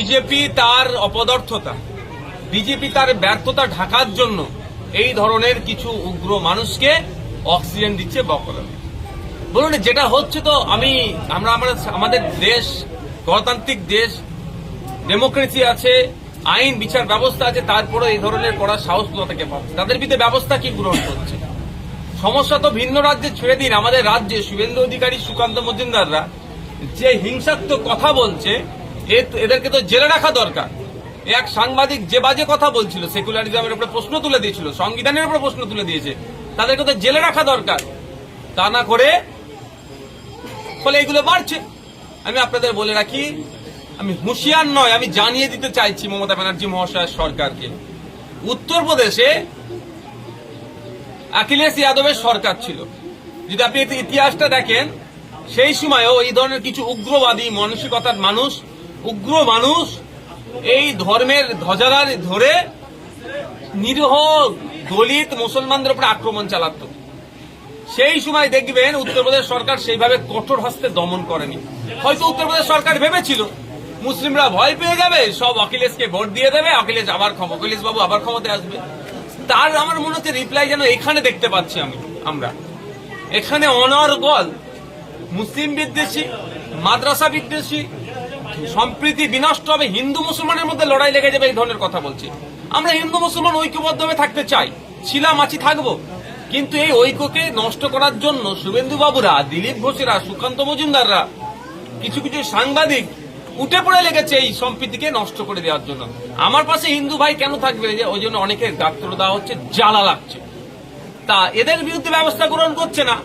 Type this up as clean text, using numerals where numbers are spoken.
BJP তার অপদার্থতা, BJP তার ব্যর্থতা ঢাকার জন্য এই ধরনের কিছু উগ্র মানুষকে অক্সিজেন দিচ্ছে বকলমে। বলুন, যেটা হচ্ছে তো আমাদের দেশ গণতান্ত্রিক দেশ, ডেমোক্রেসি আছে, আইন বিচার ব্যবস্থা আছে, তারপরে এই ধরনের করার সাহস কোথা থেকে পাচ্ছে? তাদের বিরুদ্ধে ব্যবস্থা কি গ্রহণ করছে? সমস্যা তো ভিন্ন রাজ্যে ছেড়ে দিন, আমাদের রাজ্যে শুভেন্দু অধিকারী, সুকান্ত মজুমদাররা যে হিংসাত্মক কথা বলছে, এদেরকে তো জেলে রাখা দরকার। এক সাংবাদিক যে বাজে কথা বলছিল, সেকুলারিজমের উপরে প্রশ্ন তুলে দিয়েছিল, সংবিধানের উপরে প্রশ্ন তুলে দিয়েছে, তাদেরকে তো জেলে রাখা দরকার। তা না করে ফলে এগুলো বাড়ছে। আমি আপনাদের বলে রাখি, আমি হুঁশিয়ার নয়, আমি জানিয়ে দিতে চাইছি মমতা ব্যানার্জি মহাশয়ের সরকারকে, উত্তরপ্রদেশে অখিলেশ যাদবের সরকার ছিল। যদি আপনি ইতিহাসটা দেখেন, সেই সময়ও এই ধরনের কিছু উগ্রবাদী মানসিকতার মানুষ, উগ্র মানুষ এই ধর্মের ধ্বজারা ধরে নিরীহ দলিত মুসলমানদের উপরে আক্রমণ চালাত। সেই সময় দেখবেন উত্তরপ্রদেশ সরকার সেইভাবে কঠোর হস্তে দমন করেনি। হয়তো উত্তরপ্রদেশ সরকার ভেবেছিল মুসলিমরা ভয় পেয়ে যাবে, সব অখিলেশকে ভোট দিয়ে দেবে, অখিলেশ বাবু আবার ক্ষমতায় আসবে। তার আমার মনে হচ্ছে রিপ্লাই যেন এখানে দেখতে পাচ্ছি আমরা। এখানে অনর্গল মুসলিম বিদ্বেষী, মাদ্রাসা বিদ্বেষী, সম্প্রীতি বিনষ্ট হবে, হিন্দু মুসলমানের মধ্যে লড়াই লেগে যাবে, এই ধরনের কথা বলছি। আমরা হিন্দু মুসলমান ঐক্যবদ্ধভাবে থাকতে চাই, ছিলাম, আছি, থাকবো। কিন্তু এই ঐক্যকে নষ্ট করার জন্য শুভেন্দু বাবুরা, দিলীপ ঘোষেরা, সুকান্ত মজুমদাররা, কিছু কিছু সাংবাদিক উঠে পড়ে লেগেছে এই সম্প্রীতিকে নষ্ট করে দেওয়ার জন্য। আমার পাশে হিন্দু ভাই কেন থাকবে? যে ওই জন্য অনেকের ডাক্তার দেওয়া হচ্ছে, জ্বালা লাগছে। তা এদের বিরুদ্ধে ব্যবস্থা গ্রহণ করছে না।